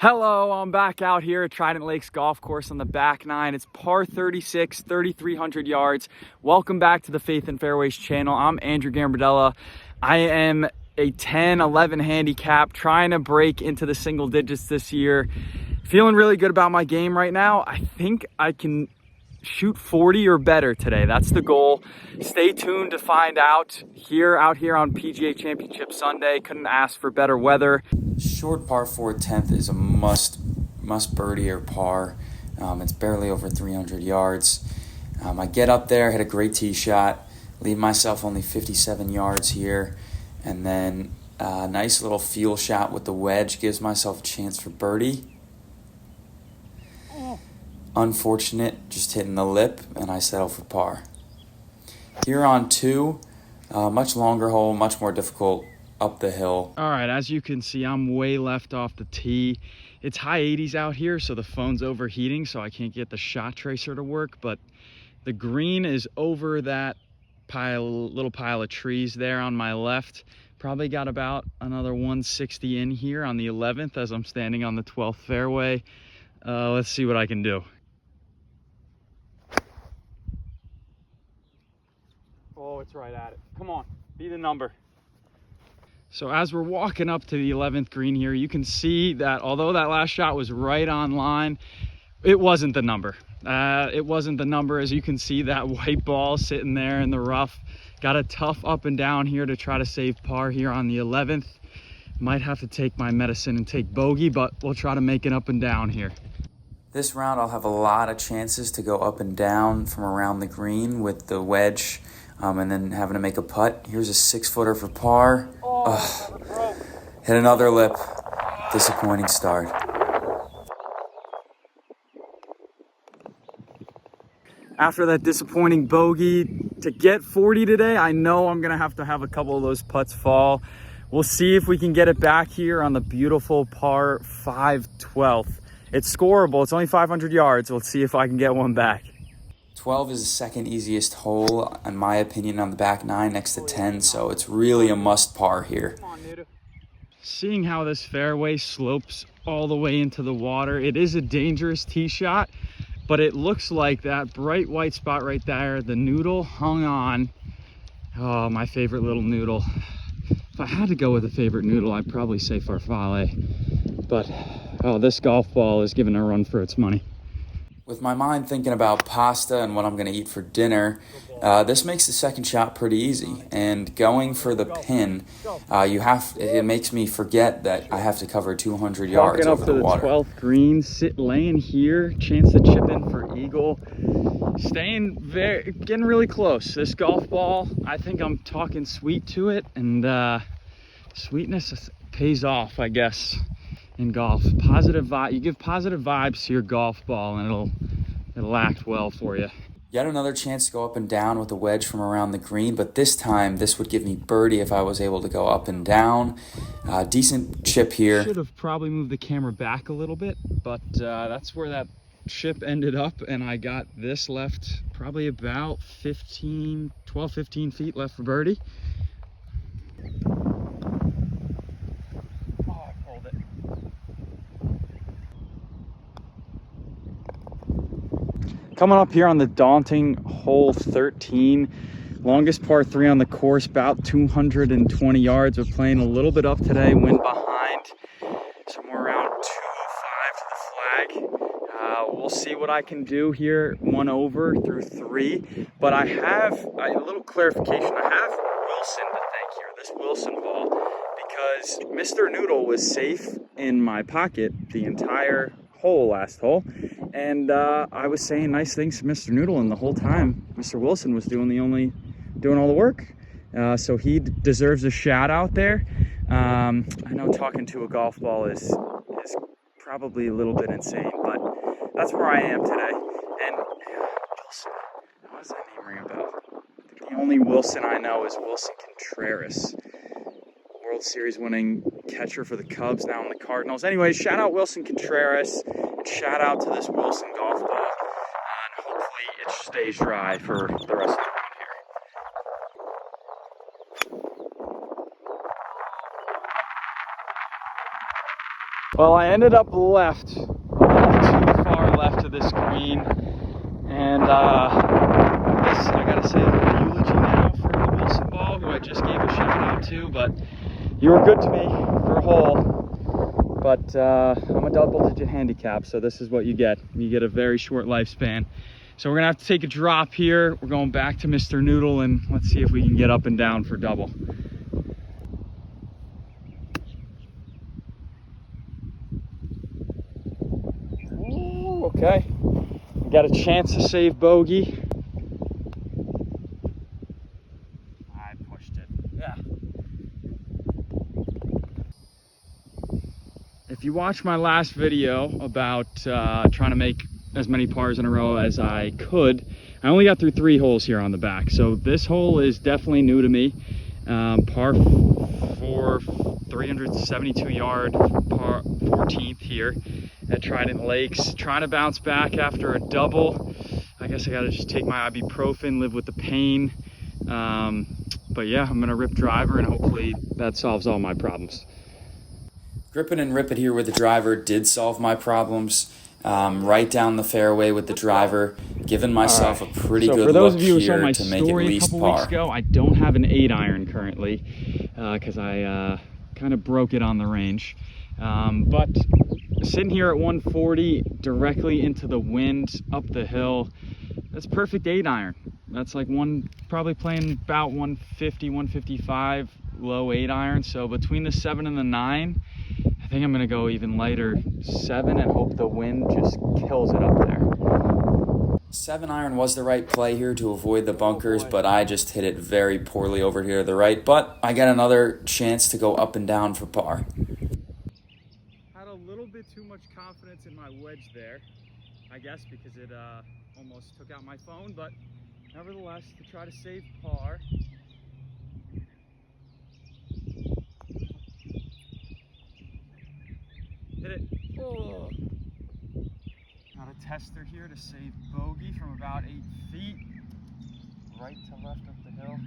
Hello, I'm back out here at Trident Lakes Golf Course on the back nine. It's par 36, 3,300 yards. Welcome back to the Faith and Fairways channel. I'm Andrew Gambardella. I am a 10-11 handicap, trying to break into the single digits this year. Feeling really good about my game right now. I think I can shoot 40 or better today. That's the goal. Stay tuned to find out out here on PGA Championship Sunday. Couldn't ask for better weather. Short par 4 10th is a must birdie or par. It's barely over 300 yards. I get up there, hit a great tee shot, leave myself only 57 yards here, and then a nice little feel shot with the wedge gives myself a chance for birdie. Unfortunate, just hitting the lip, and I settle for par. Here on 2, much longer hole, much more difficult up the hill. All right, as you can see, I'm way left off the tee. It's high 80s out here, so the phone's overheating, so I can't get the shot tracer to work, but the green is over that little pile of trees there on my left. Probably got about another 160 in here on the 11th as I'm standing on the 12th fairway. Let's see what I can do. Oh, it's right at it. Come on, be the number. So as we're walking up to the 11th green here, you can see that although that last shot was right on line, it wasn't the number. It wasn't the number. As you can see, that white ball sitting there in the rough. Got a tough up and down here to try to save par here on the 11th. Might have to take my medicine and take bogey, but we'll try to make it up and down here. This round, I'll have a lot of chances to go up and down from around the green with the wedge, and then having to make a putt. Here's a 6-footer for par. Hit another lip. Disappointing start. After that disappointing bogey, to get 40 today, I know I'm going to have a couple of those putts fall. We'll see if we can get it back here on the beautiful par 5 12th. It's scoreable. It's only 500 yards. Let's see if I can get one back. 12 is the second easiest hole, in my opinion, on the back nine next to 10, so it's really a must par here. Seeing how this fairway slopes all the way into the water, it is a dangerous tee shot, but it looks like that bright white spot right there, the noodle hung on. Oh, my favorite little noodle. If I had to go with a favorite noodle, I'd probably say farfalle, but oh, this golf ball is giving a run for its money. With my mind thinking about pasta and what I'm going to eat for dinner, this makes the second shot pretty easy. And going for the pin, it makes me forget that I have to cover 200 yards over the water. Walking up to the 12th green, laying here, chance to chip in for eagle. Getting really close. This golf ball, I think I'm talking sweet to it, and sweetness pays off, I guess. In golf, positive vibe. You give positive vibes to your golf ball, and it'll act well for you. Yet another chance to go up and down with a wedge from around the green, but this time this would give me birdie if I was able to go up and down. Decent chip here. Should have probably moved the camera back a little bit, but that's where that chip ended up, and I got this left probably about 12, 15 feet left for birdie. Coming up here on the daunting hole 13, longest par 3 on the course, about 220 yards. We're playing a little bit up today, wind behind, somewhere around 205 to the flag. We'll see what I can do here, 1 over through 3. But I have a little clarification. I have Wilson to thank here, this Wilson ball, because Mr. Noodle was safe in my pocket the entire last hole, and I was saying nice things to Mr. Noodle, and the whole time Mr. Wilson was doing all the work, so he deserves a shout out there. I know talking to a golf ball is probably a little bit insane, but that's where I am today. And Wilson, how does that name ring a bell? The only Wilson I know is Wilson Contreras, World Series winning catcher for the Cubs, now in the Cardinals. Anyways, shout out Wilson Contreras, and shout out to this Wilson golf ball, and hopefully it stays dry for the rest of the round here. Well, I ended up left, too far left of this green, and I guess I gotta say a little eulogy now for the Wilson ball, who I just gave a shout out to, but you were good to me for a hole. But I'm a double-digit handicap, so this is what you get. You get a very short lifespan. So we're gonna have to take a drop here. We're going back to Mr. Noodle, and let's see if we can get up and down for double. Ooh, okay. We got a chance to save bogey. I pushed it. Yeah. If you watched my last video about trying to make as many pars in a row as I could, I only got through 3 holes here on the back. So this hole is definitely new to me. Par 4, 372 yard, par 14th here at Trident Lakes. Trying to bounce back after a double. I guess I gotta just take my ibuprofen, live with the pain. But yeah, I'm gonna rip driver and hopefully that solves all my problems. Grip it and rip it here with the driver did solve my problems. Right down the fairway with the driver, giving myself a pretty good look here to make it at least par. Weeks ago, I don't have an 8-iron currently because I kind of broke it on the range. But sitting here at 140 directly into the wind up the hill, that's perfect 8-iron. That's like probably playing about 150, 155 low 8-iron. So between the 7 and the 9, I think I'm gonna go even lighter 7 and hope the wind just kills it up there. 7-iron was the right play here to avoid the bunkers, but I just hit it very poorly over here to the right. But I got another chance to go up and down for par. Had a little bit too much confidence in my wedge there, I guess, because it almost took out my phone. But nevertheless, to try to save par. Hit it. Oh. Got a tester here to save bogey from about 8 feet. Right to left up the hill.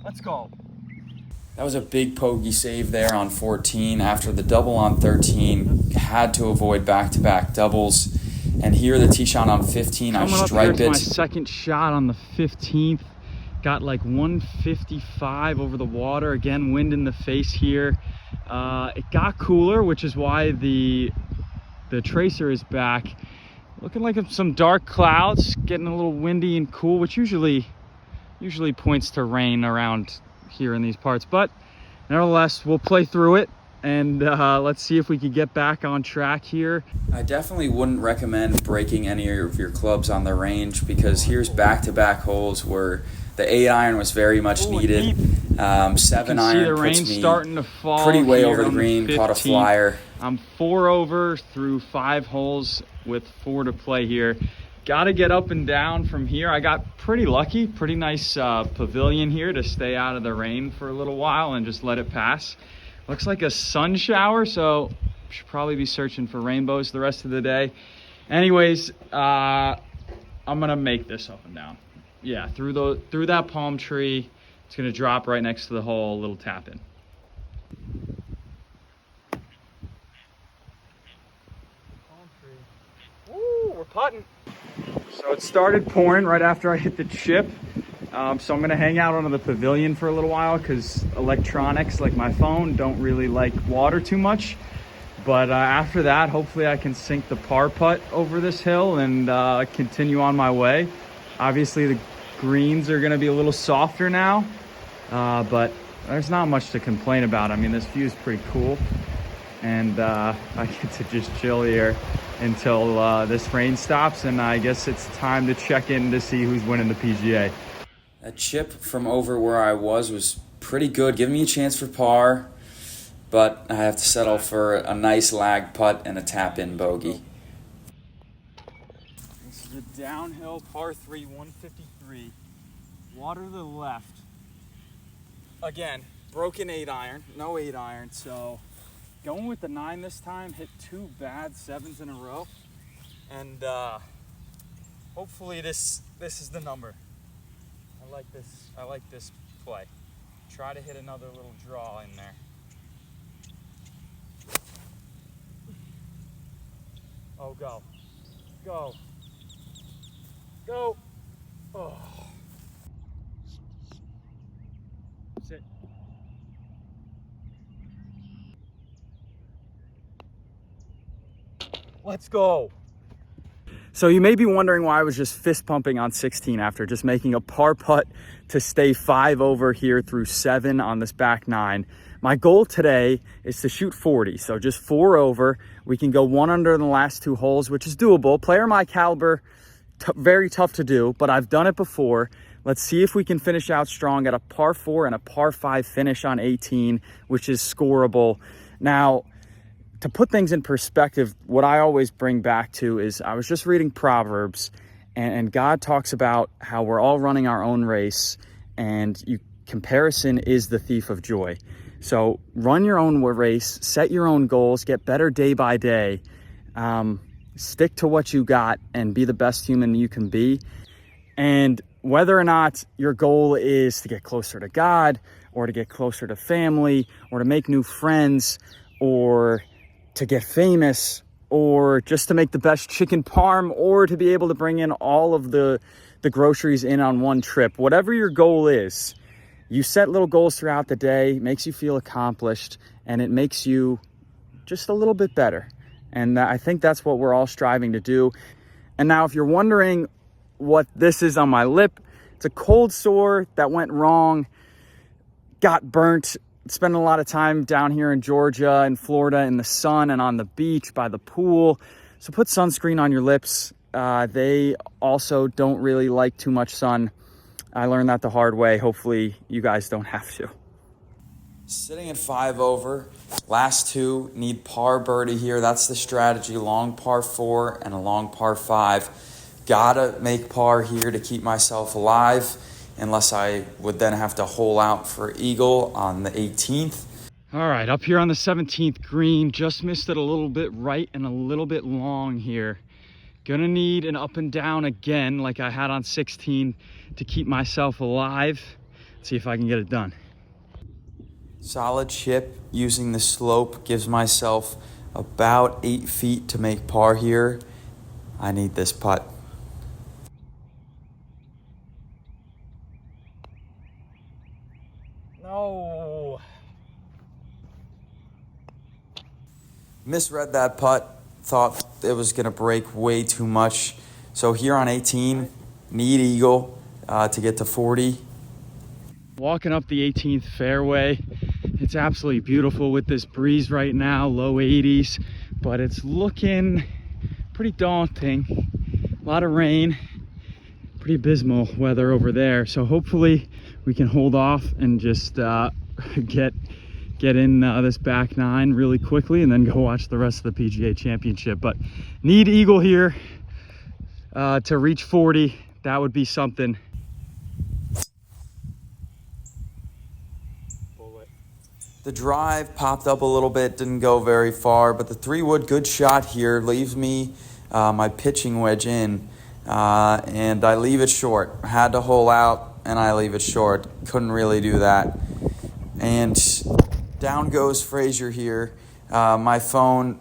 Let's go. That was a big bogey save there on 14. After the double on 13, had to avoid back-to-back doubles. And here the tee shot on 15, I stripe it. My second shot on the 15th. Got like 155 over the water. Again, wind in the face here. It got cooler, which is why the tracer is back. Looking like some dark clouds, getting a little windy and cool, which usually points to rain around here in these parts. But nevertheless, we'll play through it and let's see if we can get back on track here. I definitely wouldn't recommend breaking any of your clubs on the range, because here's back-to-back holes where the 8-iron was very much needed. 7-iron puts me starting to fall pretty way over the green, caught a flyer. I'm 4 over through 5 holes with 4 to play here. Got to get up and down from here. I got pretty lucky, pretty nice pavilion here to stay out of the rain for a little while and just let it pass. Looks like a sun shower, so should probably be searching for rainbows the rest of the day. Anyways, I'm gonna make this up and down. Yeah, through that palm tree. It's gonna drop right next to the hole, a little tap in. Palm tree. Ooh, we're putting. So it started pouring right after I hit the chip. So I'm gonna hang out on the pavilion for a little while because electronics like my phone don't really like water too much. But after that, hopefully I can sink the par putt over this hill and continue on my way. Obviously the greens are gonna be a little softer now, but there's not much to complain about. I mean, this view is pretty cool, and I get to just chill here until this rain stops, and I guess it's time to check in to see who's winning the PGA. That chip from over where I was pretty good, giving me a chance for par, but I have to settle for a nice lag putt and a tap-in bogey. This is a downhill par 3, 153. Water to the left. Again, broken 8-iron, no 8-iron, so going with the 9 this time, hit 2 bad 7s in a row, and hopefully this is the number. I like this play. Try to hit another little draw in there. Oh, go. Go. Go. Oh. Sit. Let's go. So you may be wondering why I was just fist pumping on 16 after just making a par putt to stay 5 over here through 7 on this back 9. My goal today is to shoot 40, so just 4 over. We can go 1 under in the last 2 holes, which is doable. Player my caliber, very tough to do, but I've done it before. Let's see if we can finish out strong at a par 4 and a par 5 finish on 18, which is scoreable. Now, to put things in perspective, what I always bring back to is I was just reading Proverbs, and God talks about how we're all running our own race, and comparison is the thief of joy. So run your own race, set your own goals, get better day by day, stick to what you got, and be the best human you can be. And whether or not your goal is to get closer to God, or to get closer to family, or to make new friends, or to get famous, or just to make the best chicken parm, or to be able to bring in all of the groceries in on one trip. Whatever your goal is, you set little goals throughout the day, makes you feel accomplished, and it makes you just a little bit better. And I think that's what we're all striving to do. And now if you're wondering what this is on my lip, it's a cold sore that went wrong, got burnt. Spend a lot of time down here in Georgia and Florida in the sun and on the beach by the pool. So put sunscreen on your lips. They also don't really like too much sun. I learned that the hard way. Hopefully you guys don't have to. Sitting at 5 over. Last 2 need par birdie here. That's the strategy. Long par 4 and a long par 5. Gotta make par here to keep myself alive, unless I would then have to hole out for eagle on the 18th. All right, up here on the 17th green, just missed it a little bit right and a little bit long here. Gonna need an up and down again like I had on 16 to keep myself alive. Let's see if I can get it done. Solid chip using the slope gives myself about 8 feet to make par here. I need this putt. No. Misread that putt. Thought it was going to break way too much. So here on 18, need eagle to get to 40. Walking up the 18th fairway. It's absolutely beautiful with this breeze right now, low 80s, but it's looking pretty daunting. A lot of rain, pretty abysmal weather over there. So hopefully we can hold off and just get in this back 9 really quickly and then go watch the rest of the PGA Championship. But need eagle here to reach 40. That would be something. The drive popped up a little bit, didn't go very far, but the 3-wood good shot here leaves me my pitching wedge in, and I leave it short. Had to hole out, and I leave it short. Couldn't really do that. And down goes Frazier here. My phone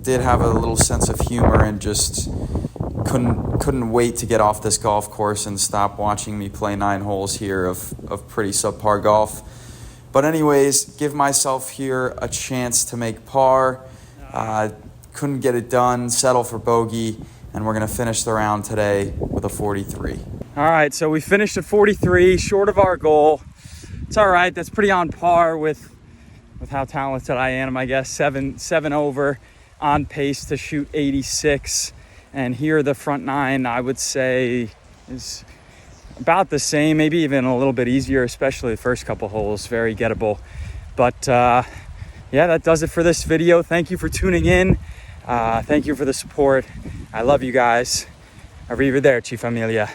did have a little sense of humor and just couldn't wait to get off this golf course and stop watching me play 9 holes here of pretty subpar golf. But anyways, give myself here a chance to make par. Couldn't get it done, settle for bogey, and we're going to finish the round today with a 43. All right, so we finished at 43, short of our goal. It's all right. That's pretty on par with how talented I am, I guess. 7 over, on pace to shoot 86. And here the front 9, I would say, is about the same, maybe even a little bit easier, especially the first couple holes, very gettable. But yeah, that does it for this video. Thank you for tuning in. Thank you for the support. I love you guys. Arrivederci, familia.